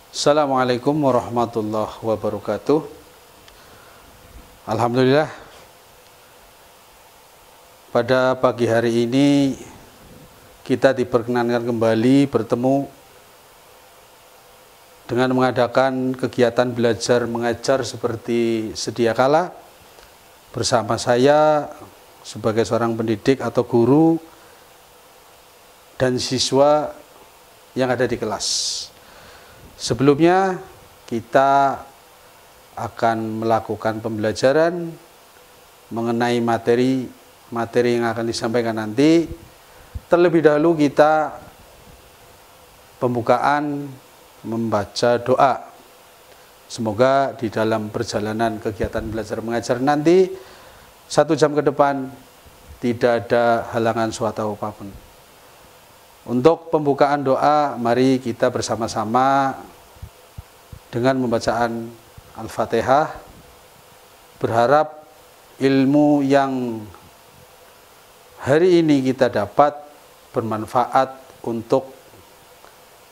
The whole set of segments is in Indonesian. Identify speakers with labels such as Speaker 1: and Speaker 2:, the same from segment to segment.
Speaker 1: Assalamualaikum warahmatullahi wabarakatuh. Alhamdulillah, pada pagi hari ini kita diperkenankan kembali bertemu dengan mengadakan kegiatan belajar mengajar seperti sedia kala bersama saya sebagai seorang pendidik atau guru dan siswa yang ada di kelas. Sebelumnya kita akan melakukan pembelajaran mengenai materi yang akan disampaikan nanti. Terlebih dahulu kita pembukaan membaca doa. Semoga di dalam perjalanan kegiatan belajar mengajar nanti 1 jam ke depan tidak ada halangan suatu apapun. Untuk pembukaan doa, mari kita bersama-sama dengan membacaan Al-Fatihah, berharap ilmu yang hari ini kita dapat bermanfaat untuk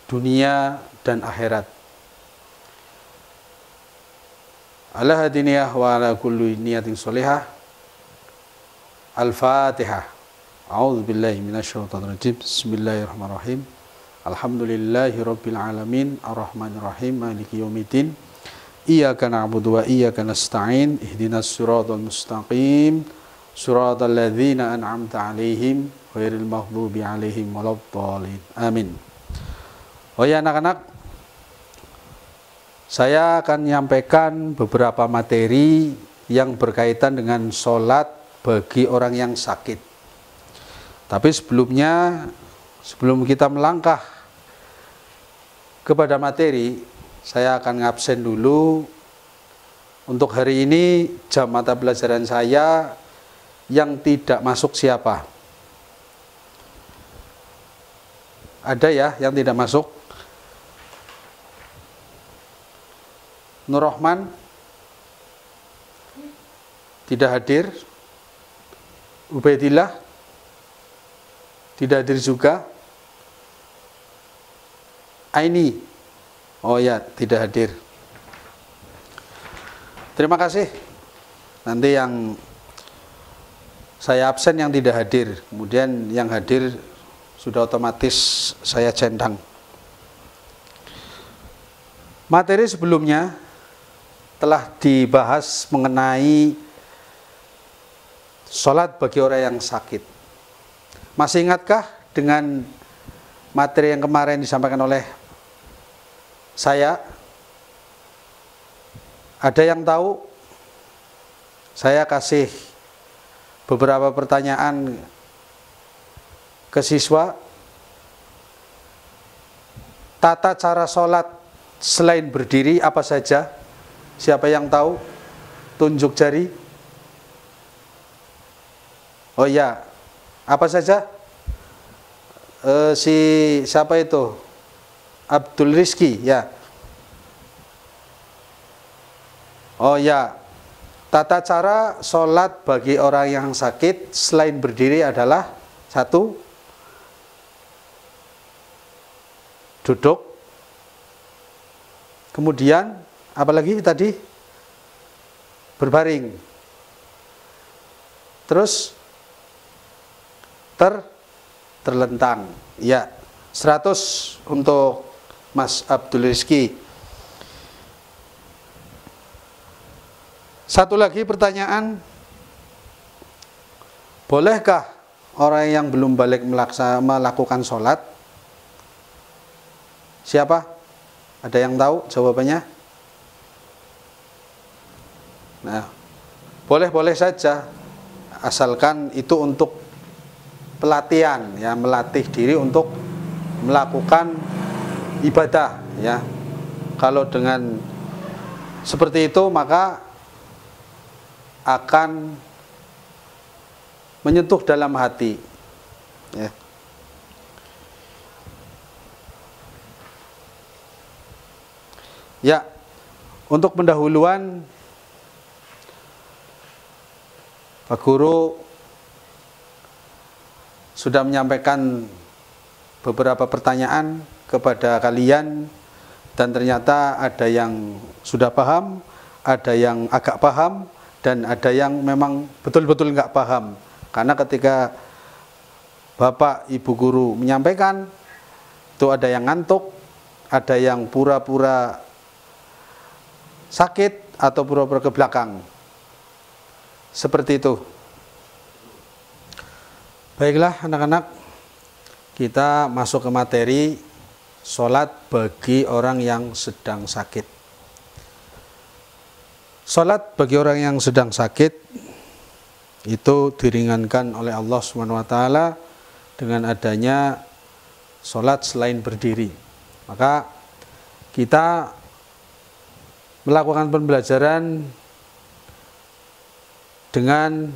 Speaker 1: dunia dan akhirat. Ala hadiniyah wa ala kulli niyatin sholihah. Al-Fatihah. A'udzu billahi minasyaitonir rajim. Bismillahirrahmanirrahim. Alhamdulillahi rabbil alamin, arrahmanir rahim, maliki yaumiddin. Iyyaka na'budu wa iyyaka nasta'in. Ihdinas siratal mustaqim. Siratal ladzina an'amta 'alaihim ghairil maghdubi 'alaihim waladdallin. Amin. Oh ya anak-anak, saya akan menyampaikan beberapa materi yang berkaitan dengan sholat bagi orang yang sakit. Tapi sebelum kita melangkah kepada materi, saya akan ngabsen dulu. Untuk hari ini jam mata pelajaran saya yang tidak masuk siapa? Ada ya yang tidak masuk? Nur Rahman tidak hadir. Ubaidillah tidak hadir juga. Aini, oh ya, tidak hadir. Terima kasih. Nanti yang saya absen yang tidak hadir, kemudian yang hadir sudah otomatis saya centang. Materi sebelumnya telah dibahas mengenai sholat bagi orang yang sakit. Masih ingatkah dengan materi yang kemarin disampaikan oleh saya? Ada yang tahu? Saya kasih beberapa pertanyaan ke siswa. Tata cara sholat selain berdiri apa saja? Siapa yang tahu? Tunjuk jari. Oh ya, apa saja? Siapa itu? Abdul Rizki, ya. Oh ya, tata cara sholat bagi orang yang sakit selain berdiri adalah 1, duduk. Kemudian apalagi tadi? Berbaring. Terus terlentang. Ya, 100 untuk Mas Abdul Rizki. Satu lagi pertanyaan. Bolehkah orang yang belum balik melakukan sholat? Siapa? Ada yang tahu jawabannya? Nah, boleh-boleh saja, asalkan itu untuk pelatihan, ya, melatih diri untuk melakukan ibadah, ya. Kalau dengan seperti itu maka akan menyentuh dalam hati, ya. Ya, untuk pendahuluan Pak Guru sudah menyampaikan beberapa pertanyaan kepada kalian Dan ternyata ada yang sudah paham, ada yang agak paham, dan ada yang memang betul-betul nggak paham. Karena ketika Bapak Ibu guru menyampaikan, itu ada yang ngantuk, ada yang pura-pura sakit atau pura-pura ke belakang. Seperti itu. Baiklah anak-anak, kita masuk ke materi sholat bagi orang yang sedang sakit. Sholat bagi orang yang sedang sakit itu diringankan oleh Allah SWT dengan adanya sholat selain berdiri. Maka kita melakukan pembelajaran dengan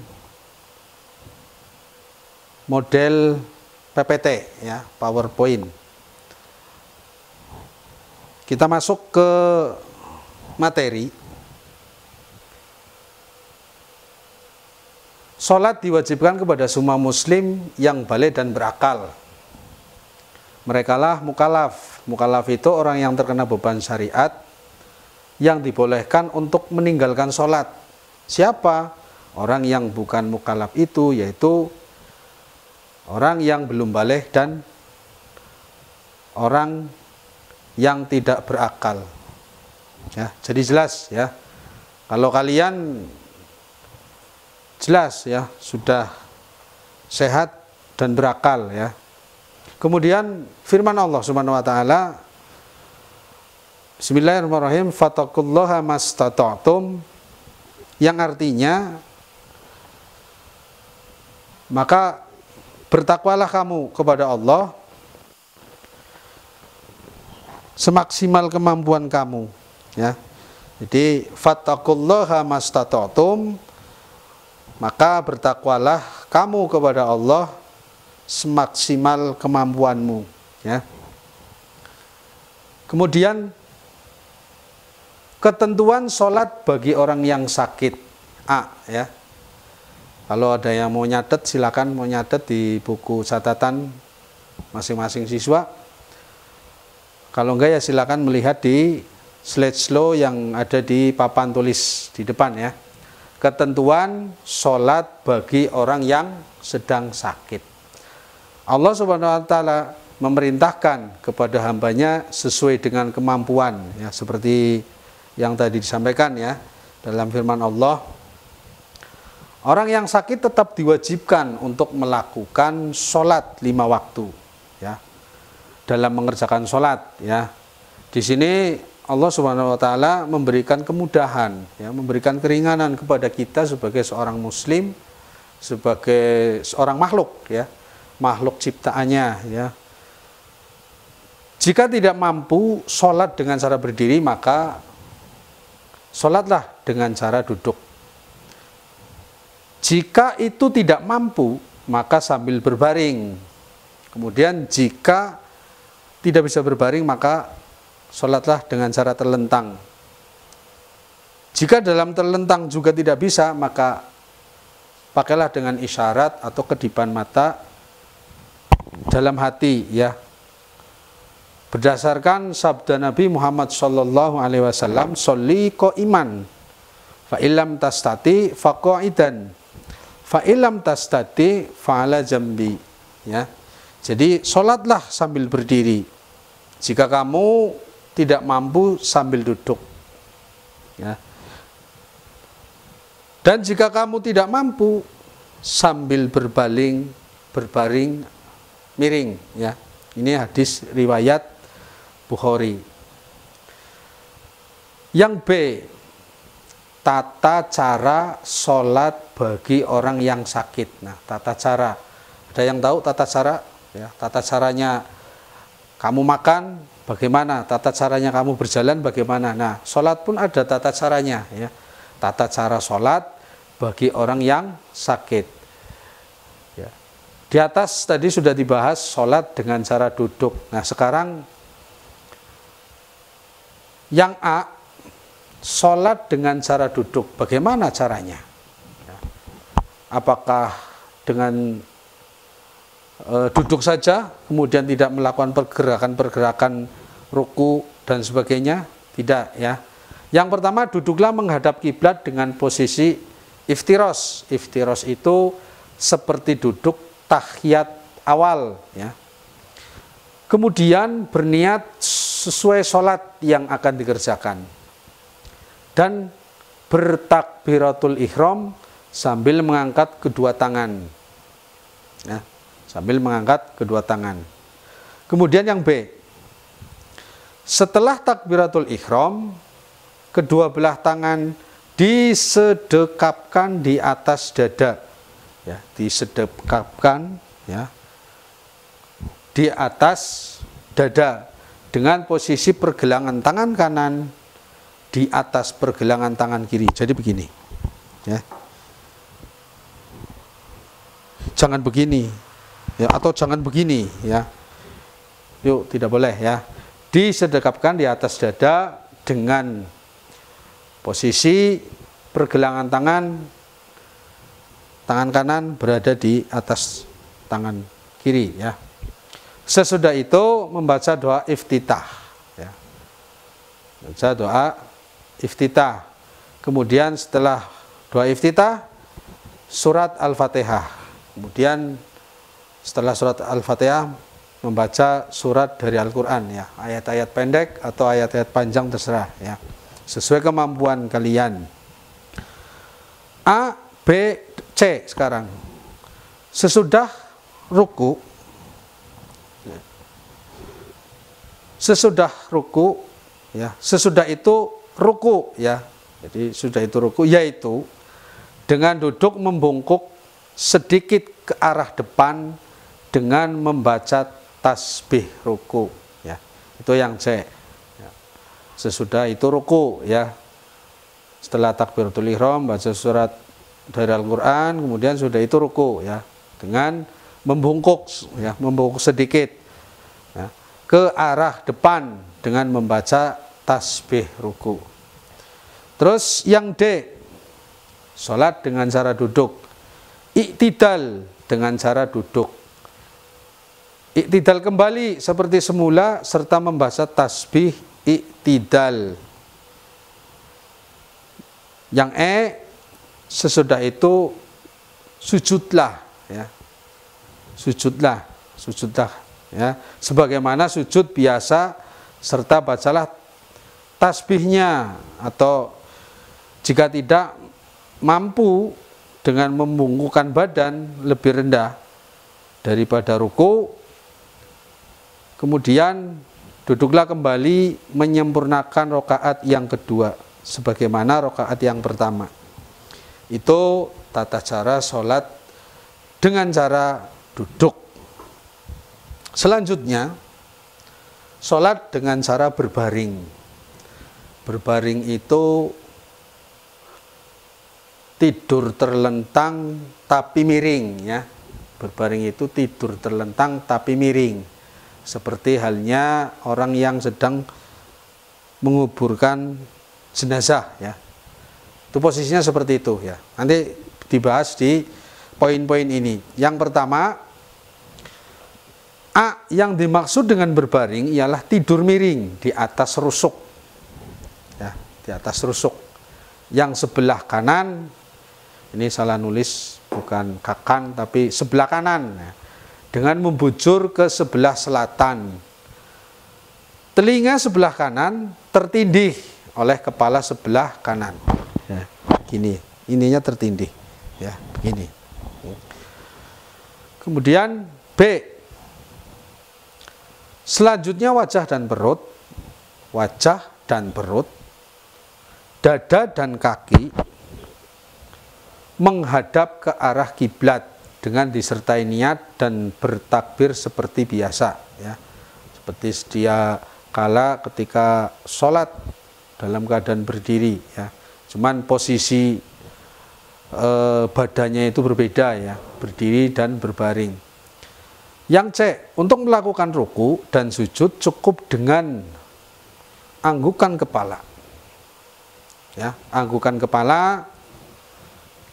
Speaker 1: model PPT, ya, PowerPoint. Kita masuk ke materi. Sholat diwajibkan kepada semua muslim yang balik dan berakal. Merekalah mukallaf. Mukallaf itu orang yang terkena beban syariat yang dibolehkan untuk meninggalkan sholat. Siapa? Orang yang bukan mukallaf itu, yaitu orang yang belum balik dan orang yang tidak berakal. Ya, jadi jelas ya. Kalau kalian jelas ya, sudah sehat dan berakal ya. Kemudian firman Allah Subhanahu wa taala, Bismillahirrahmanirrahim, fattaqullaha mastata'tum, yang artinya maka bertakwalah kamu kepada Allah semaksimal kemampuan kamu, ya. Jadi fattaqullaha mastata'tum, maka bertakwalah kamu kepada Allah semaksimal kemampuanmu, ya. Kemudian ketentuan sholat bagi orang yang sakit. Ya. Kalau ada yang mau nyatet, silakan mau nyatet di buku catatan masing-masing siswa. Kalau enggak ya silakan melihat di slideshow yang ada di papan tulis di depan ya. Ketentuan sholat bagi orang yang sedang sakit. Allah Subhanahu wa taala memerintahkan kepada hambanya sesuai dengan kemampuan ya, seperti yang tadi disampaikan ya dalam firman Allah. Orang yang sakit tetap diwajibkan untuk melakukan sholat 5 waktu ya, dalam mengerjakan sholat ya. Di sini Allah Subhanahu wa taala memberikan kemudahan ya, memberikan keringanan kepada kita sebagai seorang muslim, sebagai seorang makhluk ya, makhluk ciptaannya ya. Jika tidak mampu sholat dengan cara berdiri, maka sholatlah dengan cara duduk. Jika itu tidak mampu, maka sambil berbaring. Kemudian jika tidak bisa berbaring, maka sholatlah dengan cara terlentang. Jika dalam terlentang juga tidak bisa, maka pakailah dengan isyarat atau kedipan mata dalam hati ya. Berdasarkan sabda Nabi Muhammad SAW, sholli qa'iman, fa illam tastati fa qa'idan, fa illam tastati fa ala jambi ya. Jadi sholatlah sambil berdiri. Jika kamu tidak mampu, sambil duduk ya. Dan jika kamu tidak mampu, sambil berbaring miring ya. Ini hadis riwayat Bukhari. Yang B, tata cara sholat bagi orang yang sakit. Nah, tata cara, ada yang tahu tata cara ya? Tata caranya kamu makan bagaimana, tata caranya kamu berjalan bagaimana. Nah, sholat pun ada tata caranya ya. Tata cara sholat bagi orang yang sakit ya. Di atas tadi sudah dibahas sholat dengan cara duduk. Nah, sekarang yang A, sholat dengan cara duduk. Bagaimana caranya? Apakah dengan duduk saja, kemudian tidak melakukan pergerakan-pergerakan ruku dan sebagainya, tidak ya. Yang pertama, duduklah menghadap kiblat dengan posisi iftiros. Iftiros itu seperti duduk tahiyat awal ya. Kemudian berniat sesuai sholat yang akan dikerjakan dan bertakbiratul ihram sambil mengangkat kedua tangan ya, sambil mengangkat kedua tangan. Kemudian yang B, setelah takbiratul ihram, kedua belah tangan disedekapkan di atas dada ya, disedekapkan ya di atas dada dengan posisi pergelangan tangan kanan di atas pergelangan tangan kiri. Jadi begini ya, jangan begini ya, atau jangan begini ya, yuk, tidak boleh ya. Disedekapkan di atas dada dengan posisi pergelangan tangan kanan berada di atas tangan kiri ya. Sesudah itu membaca doa iftitah ya. Baca doa iftitah. Kemudian setelah doa iftitah, surat Al-Fatihah. Kemudian setelah surat Al-Fatihah, membaca surat dari Al-Quran ya, ayat-ayat pendek atau ayat-ayat panjang terserah ya, sesuai kemampuan kalian. A, B, C sekarang. Sesudah ruku, sesudah ruku ya, sesudah itu ruku ya. Jadi sudah itu ruku, yaitu dengan duduk membungkuk sedikit ke arah depan dengan membaca tasbih ruku ya. Itu yang C ya. Sesudah itu ruku ya, setelah takbiratul ihram baca surat dari Al-Quran, kemudian sudah itu ruku ya, dengan membungkuk ya, membungkuk sedikit ya, ke arah depan dengan membaca tasbih ruku. Terus yang D, sholat dengan cara duduk, iktidal dengan cara duduk, iktidal kembali seperti semula serta membaca tasbih iktidal. Yang E, sesudah itu sujudlah ya, sujudlah ya, sebagaimana sujud biasa serta bacalah tasbihnya, atau jika tidak mampu dengan membungkukkan badan lebih rendah daripada ruku, kemudian duduklah kembali menyempurnakan rakaat yang kedua sebagaimana rakaat yang pertama. Itu tata cara sholat dengan cara duduk. Selanjutnya, sholat dengan cara berbaring. Berbaring itu tidur terlentang tapi miring ya. Berbaring itu tidur terlentang tapi miring, seperti halnya orang yang sedang menguburkan jenazah ya. Itu posisinya seperti itu ya. Nanti dibahas di poin-poin ini. Yang pertama, A, yang dimaksud dengan berbaring ialah tidur miring di atas rusuk ya, di atas rusuk. Yang sebelah kanan, ini salah nulis, bukan kakan tapi sebelah kanan ya, dengan membujur ke sebelah selatan. Telinga sebelah kanan tertindih oleh kepala sebelah kanan ya, gini, ininya tertindih ya, begini. Kemudian B, selanjutnya wajah dan perut, dada dan kaki menghadap ke arah kiblat dengan disertai niat dan bertakbir seperti biasa ya, seperti sedia kala ketika sholat dalam keadaan berdiri ya, cuman posisi badannya itu berbeda ya, berdiri dan berbaring. Yang C, untuk melakukan ruku dan sujud cukup dengan anggukan kepala ya, anggukan kepala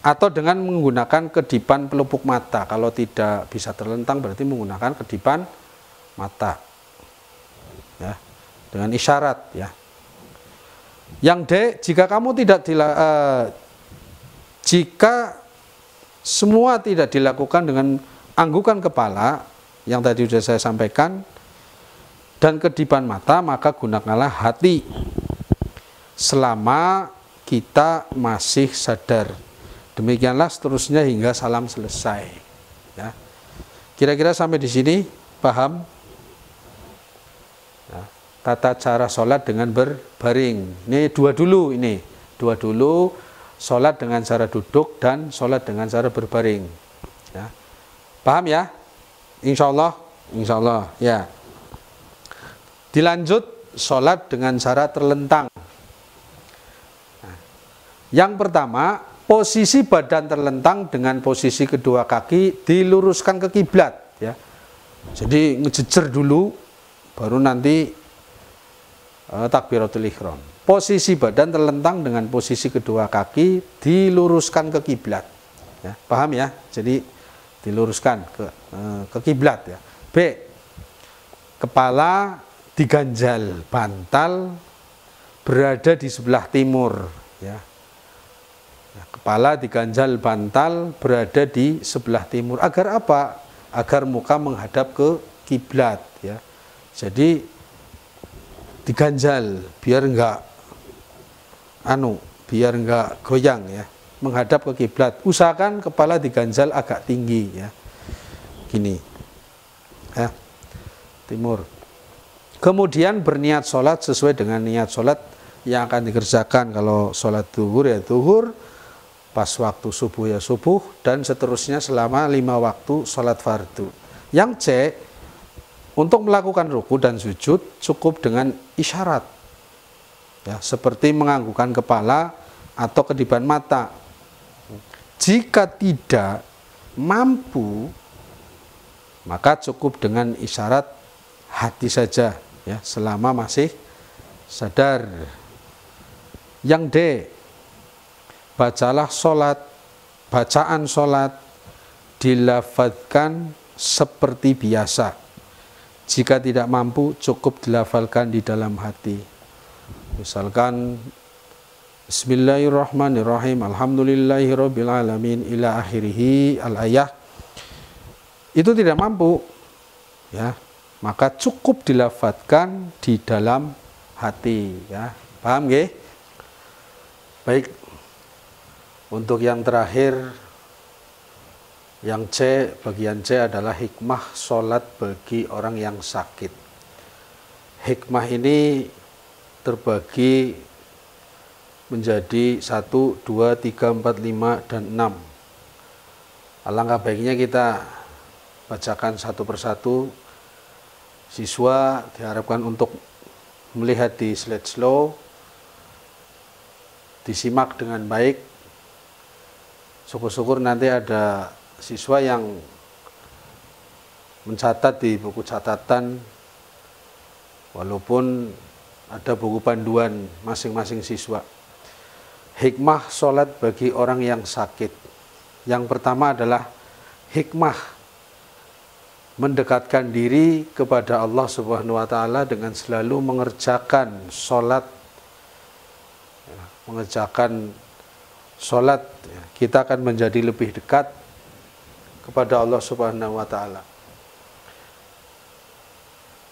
Speaker 1: atau dengan menggunakan kedipan pelupuk mata. Kalau tidak bisa terlentang berarti menggunakan kedipan mata ya. dengan isyarat ya. Yang D, jika kamu jika semua tidak dilakukan dengan anggukan kepala yang tadi sudah saya sampaikan dan kedipan mata, maka gunakanlah hati selama kita masih sadar. Demikianlah seterusnya hingga salam selesai ya. Kira-kira sampai di sini paham? Nah, tata cara sholat dengan berbaring. Ini dua dulu, sholat dengan cara duduk dan sholat dengan cara berbaring ya. Paham ya? Insya Allah ya. Dilanjut sholat dengan cara terlentang. Nah, yang pertama, posisi badan terlentang dengan posisi kedua kaki diluruskan ke kiblat ya. Jadi ngejejer dulu baru nanti takbiratul ihram. Posisi badan terlentang dengan posisi kedua kaki diluruskan ke kiblat ya. Paham ya? Jadi diluruskan ke kiblat ya. B, kepala diganjal bantal berada di sebelah timur ya. Kepala diganjal bantal berada di sebelah timur. Agar apa? Agar muka menghadap ke kiblat ya. Jadi diganjal biar enggak goyang ya, menghadap ke kiblat. Usahakan kepala diganjal agak tinggi ya. Gini. Ya. Timur. Kemudian berniat sholat sesuai dengan niat sholat yang akan dikerjakan. Kalau sholat zuhur ya zuhur, pas waktu subuh ya subuh, dan seterusnya selama 5 waktu sholat fardu. Yang C, untuk melakukan ruku dan sujud cukup dengan isyarat ya, seperti menganggukkan kepala atau kedipan mata. Jika tidak mampu, maka cukup dengan isyarat hati saja ya, selama masih sadar. Yang D, bacalah sholat, bacaan sholat dilafadzkan seperti biasa. Jika tidak mampu, cukup dilafalkan di dalam hati. Misalkan Bismillahirrahmanirrahim, Alhamdulillahirrabbilalamin ila akhirihi al-ayah. Itu tidak mampu ya, maka cukup dilafadzkan di dalam hati ya. Paham nggih? Baik. Untuk yang terakhir, yang C, bagian C adalah hikmah sholat bagi orang yang sakit. Hikmah ini terbagi menjadi 1, 2, 3, 4, 5, dan 6. Alangkah baiknya kita bacakan satu persatu. Siswa diharapkan untuk melihat di slide slow, disimak dengan baik. Syukur-syukur nanti ada siswa yang mencatat di buku catatan, walaupun ada buku panduan masing-masing siswa. Hikmah sholat bagi orang yang sakit. Yang pertama adalah hikmah mendekatkan diri kepada Allah Subhanahu wa Ta'ala dengan selalu mengerjakan sholat. Mengerjakan sholat, kita akan menjadi lebih dekat kepada Allah Subhanahu wa Ta'ala.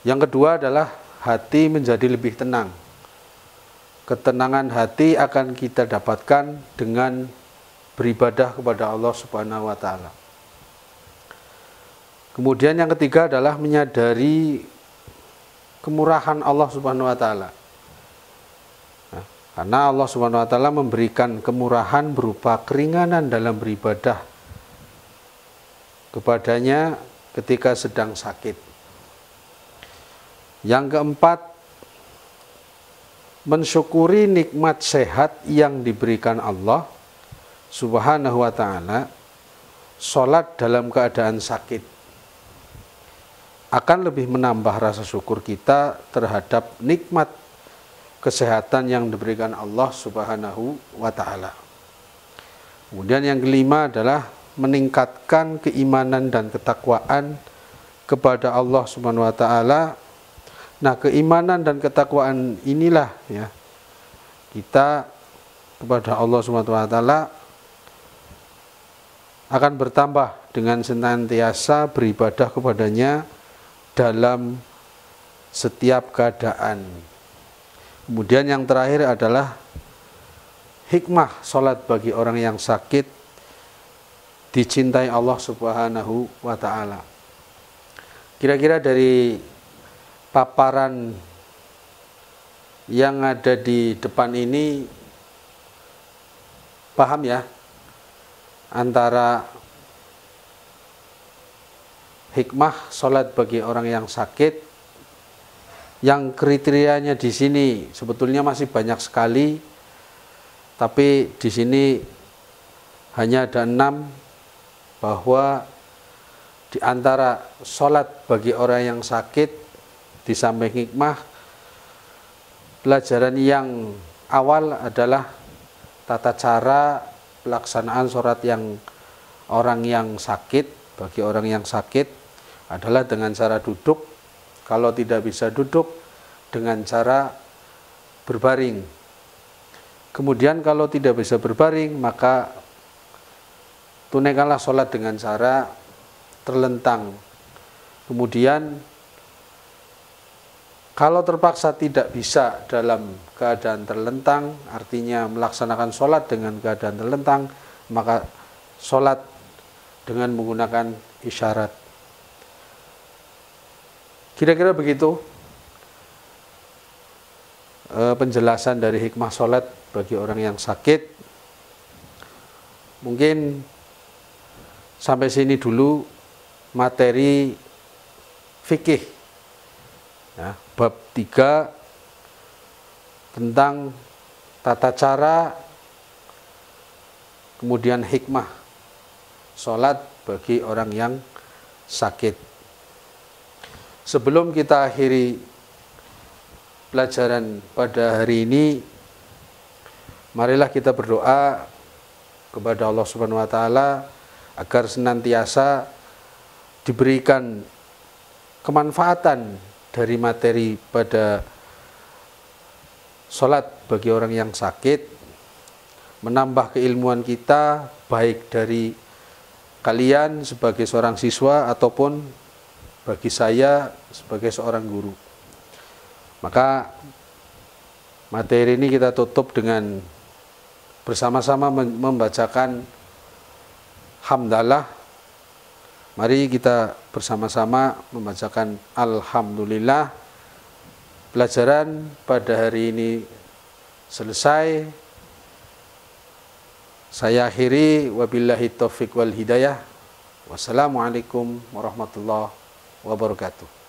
Speaker 1: Yang kedua adalah hati menjadi lebih tenang. Ketenangan hati akan kita dapatkan dengan beribadah kepada Allah Subhanahu wa Ta'ala. Kemudian yang ketiga adalah menyadari kemurahan Allah Subhanahu wa Ta'ala. Nah, karena Allah Subhanahu wa Ta'ala memberikan kemurahan berupa keringanan dalam beribadah kepadanya ketika sedang sakit. Yang keempat, mensyukuri nikmat sehat yang diberikan Allah Subhanahu wa Ta'ala. Sholat dalam keadaan sakit akan lebih menambah rasa syukur kita terhadap nikmat kesehatan yang diberikan Allah Subhanahu wa Ta'ala. Kemudian yang kelima adalah meningkatkan keimanan dan ketakwaan kepada Allah Subhanahu wa Ta'ala Nah, keimanan dan ketakwaan inilah ya kita kepada Allah Subhanahu wa taala akan bertambah dengan senantiasa beribadah kepadanya dalam setiap keadaan. Kemudian yang terakhir adalah hikmah sholat bagi orang yang sakit dicintai Allah Subhanahu wa ta'ala. Kira-kira dari paparan yang ada di depan ini paham ya antara hikmah sholat bagi orang yang sakit, yang kriterianya di sini sebetulnya masih banyak sekali, tapi di sini hanya ada 6, bahwa di antara sholat bagi orang yang sakit di samping hikmah, pelajaran yang awal adalah tata cara pelaksanaan sholat yang orang yang sakit, bagi orang yang sakit adalah dengan cara duduk, kalau tidak bisa duduk dengan cara berbaring. Kemudian kalau tidak bisa berbaring maka tunaikanlah sholat dengan cara terlentang. Kemudian kalau terpaksa tidak bisa dalam keadaan terlentang, artinya melaksanakan sholat dengan keadaan terlentang, maka sholat dengan menggunakan isyarat. Kira-kira begitu penjelasan dari hikmah sholat bagi orang yang sakit. Mungkin sampai sini dulu materi fikih ya, bab 3 tentang tata cara kemudian hikmah sholat bagi orang yang sakit. Sebelum kita akhiri pelajaran pada hari ini, marilah kita berdoa kepada Allah Subhanahu wa taala agar senantiasa diberikan kemanfaatan dari materi pada sholat bagi orang yang sakit, menambah keilmuan kita baik dari kalian sebagai seorang siswa ataupun bagi saya sebagai seorang guru. Maka materi ini kita tutup dengan bersama-sama membacakan hamdalah. Mari kita bersama-sama membacakan alhamdulillah. Pelajaran pada hari ini selesai. Saya akhiri, wabillahi taufiq wal hidayah. Wassalamualaikum warahmatullahi wabarakatuh.